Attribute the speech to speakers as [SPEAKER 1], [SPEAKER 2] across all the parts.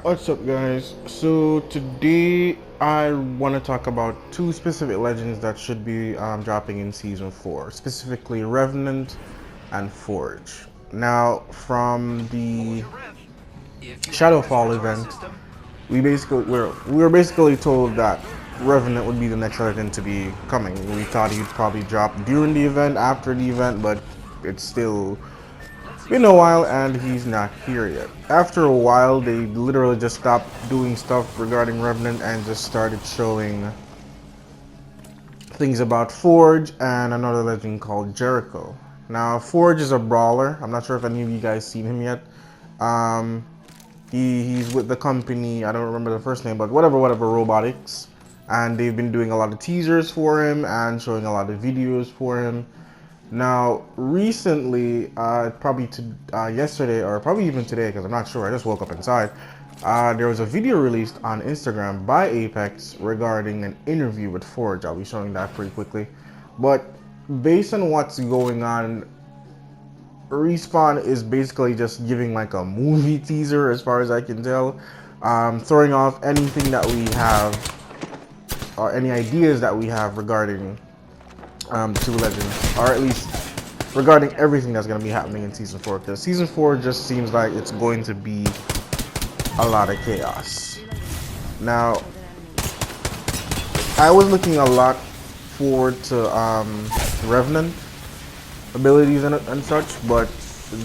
[SPEAKER 1] What's up, guys? So today I want to talk about two specific legends that should be dropping in season 4, specifically Revenant and Forge. Now, from the Shadowfall event, we were basically told that Revenant would be the next legend to be coming. We thought he'd probably drop during the event, after the event, but it's still been a while and he's not here yet. After a while, they literally just stopped doing stuff regarding Revenant and just started showing things about Forge and another legend called Jericho. Now, Forge is a brawler. I'm not sure if any of you guys seen him yet. Um, he's with the company, I don't remember the first name, but whatever robotics. And they've been doing a lot of teasers for him and showing a lot of videos for him. Now, recently, probably yesterday or probably even today, because I'm not sure, I just woke up inside, there was a video released on Instagram by Apex regarding an interview with Forge. I'll be showing that pretty quickly. But based on what's going on, Respawn is basically just giving like a movie teaser as far as I can tell, throwing off anything that we have or any ideas that we have regarding the two legends, or at least regarding everything that's going to be happening in season 4, because season 4 just seems like it's going to be a lot of chaos. Now, I was looking a lot forward to Revenant abilities and such, but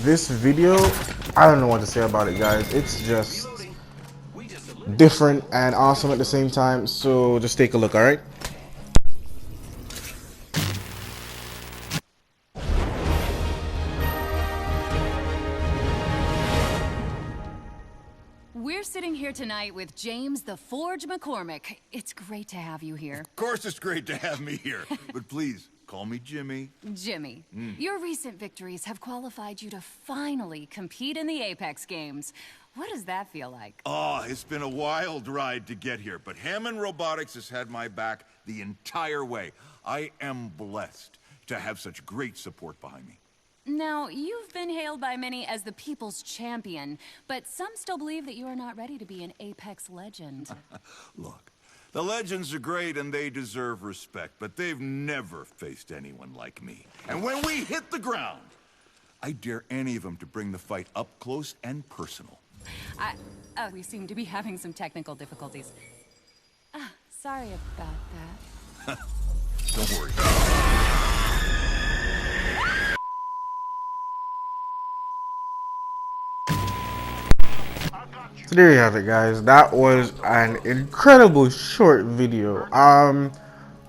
[SPEAKER 1] this video, I don't know what to say about it, guys. It's just different and awesome at the same time, so just take a look, alright?
[SPEAKER 2] We're sitting here tonight with James the Forge McCormick. It's great to have you here.
[SPEAKER 3] Of course it's great to have me here, but please, call me Jimmy.
[SPEAKER 2] Jimmy, your recent victories have qualified you to finally compete in the Apex Games. What does that feel like?
[SPEAKER 3] Oh, it's been a wild ride to get here, but Hammond Robotics has had my back the entire way. I am blessed to have such great support behind me.
[SPEAKER 2] Now, you've been hailed by many as the people's champion, but some still believe that you are not ready to be an Apex legend.
[SPEAKER 3] Look, the legends are great and they deserve respect, but they've never faced anyone like me. And when we hit the ground, I dare any of them to bring the fight up close and personal.
[SPEAKER 2] We seem to be having some technical difficulties. Sorry about that.
[SPEAKER 3] Don't worry.
[SPEAKER 1] So there you have it, guys. That was an incredible short video.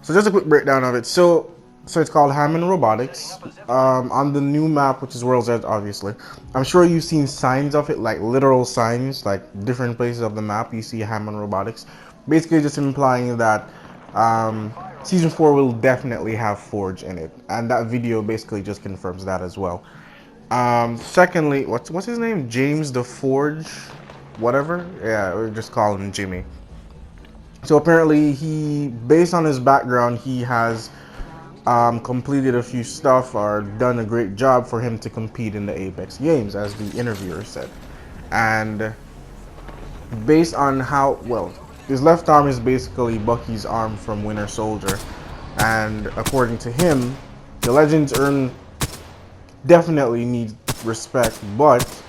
[SPEAKER 1] So just a quick breakdown of it. So it's called Hammond Robotics. On the new map, which is World's Edge, obviously. I'm sure you've seen signs of it, like literal signs, like different places of the map. You see Hammond Robotics, basically just implying that season 4 will definitely have Forge in it, and that video basically just confirms that as well. Secondly, what's his name? James the Forge, whatever. Yeah, we're just calling him Jimmy. So apparently, based on his background, he has completed a few stuff or done a great job for him to compete in the Apex Games, as the interviewer said. And based on how, well, his left arm is basically Bucky's arm from Winter Soldier, and according to him, the legends definitely need respect, but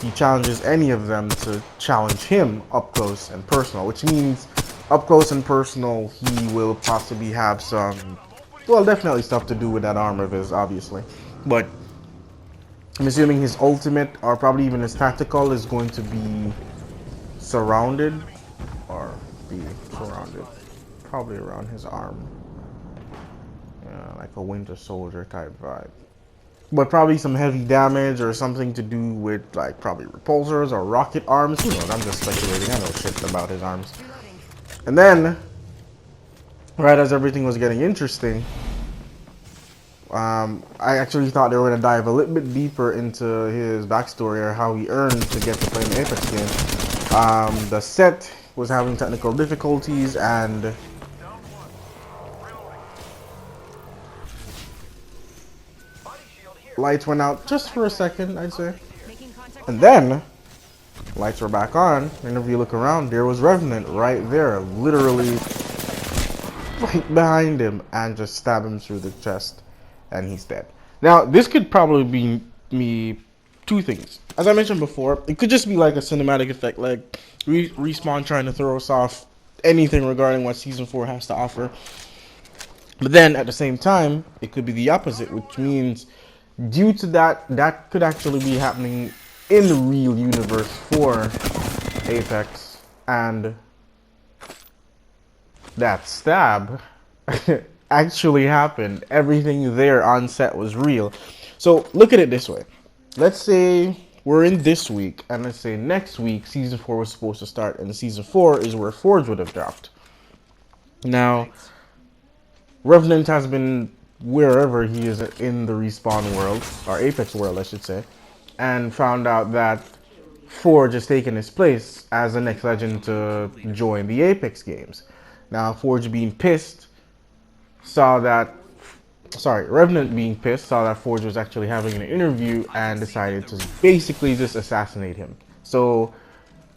[SPEAKER 1] he challenges any of them to challenge him up close and personal, which means up close and personal he will possibly have some, well, definitely stuff to do with that arm of his, obviously. But I'm assuming his ultimate, or probably even his tactical, is going to be surrounded, probably around his arm. Yeah, like a Winter Soldier type vibe. But probably some heavy damage or something to do with, like, probably repulsors or rocket arms. Who knows? I'm just speculating. I know shit about his arms. And then, right as everything was getting interesting, I actually thought they were going to dive a little bit deeper into his backstory or how he earned to get to play in the Apex game. The set was having technical difficulties, and lights went out just for a second, I'd say. And then Lights were back on, and if you look around, there was Revenant right there, literally right behind him, and just stab him through the chest, and he's dead. Now, this could probably be me two things. As I mentioned before, it could just be like a cinematic effect, like Respawn trying to throw us off anything regarding what Season 4 has to offer. But then, at the same time, it could be the opposite, which means due to that, that could actually be happening in the real universe for Apex, and that stab actually happened. Everything there on set was real. So look at it this way. Let's say we're in this week, and let's say next week Season 4 was supposed to start, and Season 4 is where Forge would have dropped. Now, Revenant has been wherever he is in the Respawn world, or Apex world I should say, and found out that Forge has taken his place as the next legend to join the Apex games. Now, Forge being pissed, Revenant being pissed, saw that Forge was actually having an interview and decided to basically just assassinate him. So,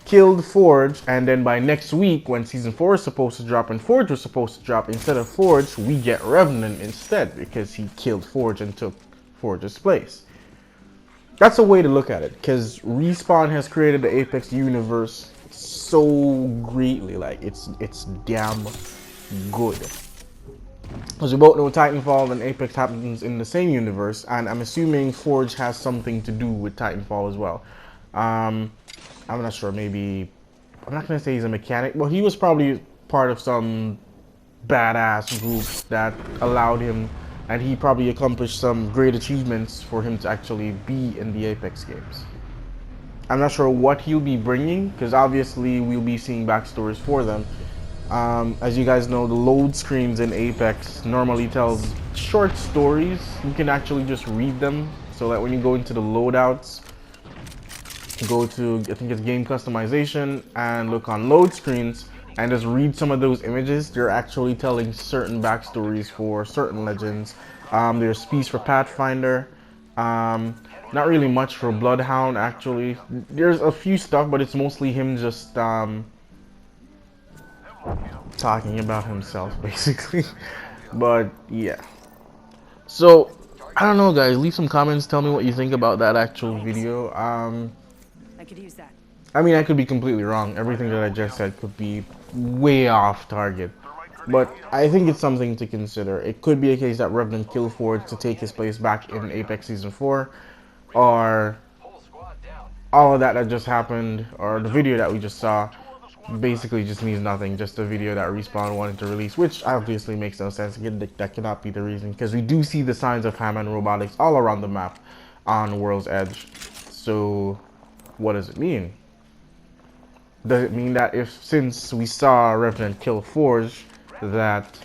[SPEAKER 1] killed Forge, and then by next week, when Season 4 is supposed to drop and Forge was supposed to drop, instead of Forge, we get Revenant instead, because he killed Forge and took Forge's place. That's a way to look at it, because Respawn has created the Apex universe so greatly. Like, it's damn good. As we both know, Titanfall and Apex happens in the same universe, and I'm assuming Forge has something to do with Titanfall as well. I'm not sure, maybe, I'm not going to say he's a mechanic, but he was probably part of some badass group that allowed him, and he probably accomplished some great achievements for him to actually be in the Apex games. I'm not sure what he'll be bringing, because obviously we'll be seeing backstories for them. As you guys know, the load screens in Apex normally tells short stories. You can actually just read them, so that when you go into the loadouts, go to, I think it's game customization, and look on load screens, and just read some of those images. They're actually telling certain backstories for certain legends. There's Peace for Pathfinder. Not really much for Bloodhound, actually. There's a few stuff, but it's mostly him just talking about himself, basically. But yeah. So I don't know, guys. Leave some comments. Tell me what you think about that actual video.
[SPEAKER 2] I could use that.
[SPEAKER 1] I mean, I could be completely wrong. Everything that I just said could be way off target. But I think it's something to consider. It could be a case that Revenant killed Forge to take his place back in Apex Season 4. Or all of that just happened, or the video that we just saw, basically just means nothing. Just a video that Respawn wanted to release, which obviously makes no sense. Again, that cannot be the reason, because we do see the signs of Hammond robotics all around the map on World's Edge. So what does it mean? Does it mean that since we saw Revenant kill Forge, that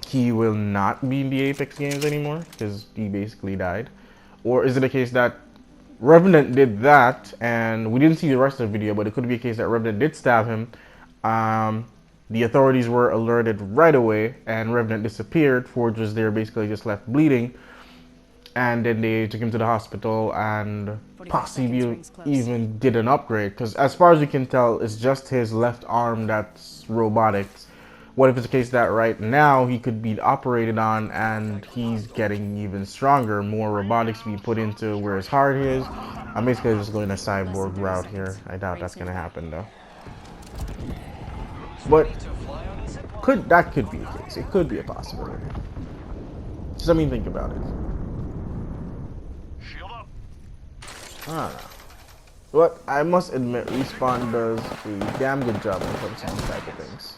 [SPEAKER 1] he will not be in the Apex games anymore because he basically died? Or is it a case that Revenant did that and we didn't see the rest of the video, but it could be a case that Revenant did stab him, the authorities were alerted right away, and Revenant disappeared. Forge was there, basically just left bleeding, and then they took him to the hospital and possibly even did an upgrade, because as far as we can tell, it's just his left arm that's robotics. What if it's the case that right now he could be operated on and he's getting even stronger, more robotics being put into where his heart is? I'm basically just going a cyborg route here. I doubt that's gonna happen though. But that could be the case. It could be a possibility. Just let me think about it. I don't know. But I must admit, Respawn does a damn good job when it comes to these type of things.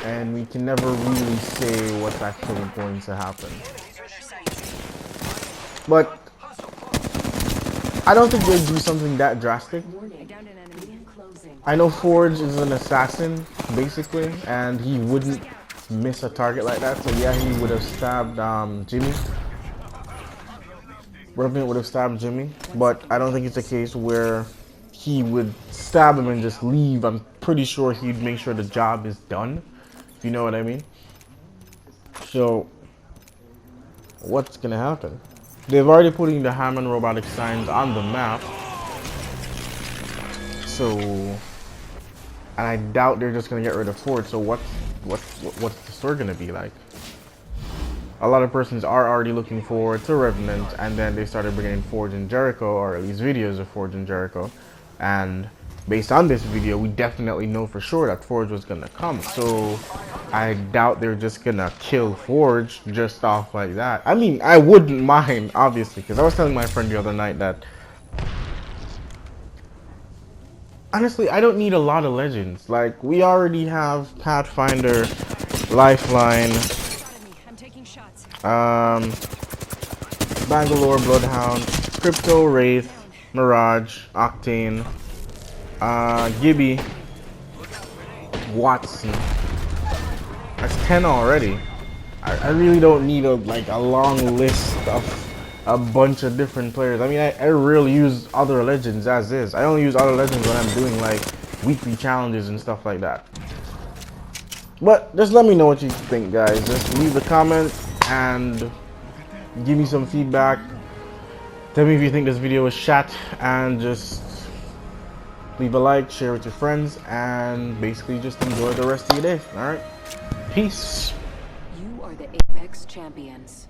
[SPEAKER 1] And we can never really say what's actually going to happen. But I don't think they'd do something that drastic. I know Forge is an assassin, basically, and he wouldn't miss a target like that. So yeah, he would have stabbed Jimmy. Revenant would have stabbed Jimmy, but I don't think it's a case where he would stab him and just leave. I'm pretty sure he'd make sure the job is done, if you know what I mean. So what's gonna happen? They've already putting the Hammond robotic signs on the map, So, and I doubt they're just gonna get rid of Forge. So what's the story gonna be like? A lot of persons are already looking forward to Revenant, and then they started bringing in Forge and Jericho, or at least videos of Forge and Jericho. And based on this video, we definitely know for sure that Forge was gonna come. So I doubt they're just gonna kill Forge just off like that. I mean, I wouldn't mind, obviously, because I was telling my friend the other night that honestly, I don't need a lot of legends. Like, we already have Pathfinder, Lifeline,
[SPEAKER 2] I'm taking shots.
[SPEAKER 1] Bangalore, Bloodhound, Crypto, Wraith, Mirage, Octane, Gibby, Watson. That's 10 already. I really don't need a long list of a bunch of different players. I mean, I really use other legends as is. I only use other legends when I'm doing like weekly challenges and stuff like that. But just let me know what you think, guys. Just leave a comment and give me some feedback. Tell me if you think this video was shat, and just leave a like, share with your friends, and basically just enjoy the rest of your day. Alright? Peace.
[SPEAKER 2] You are the Apex champions.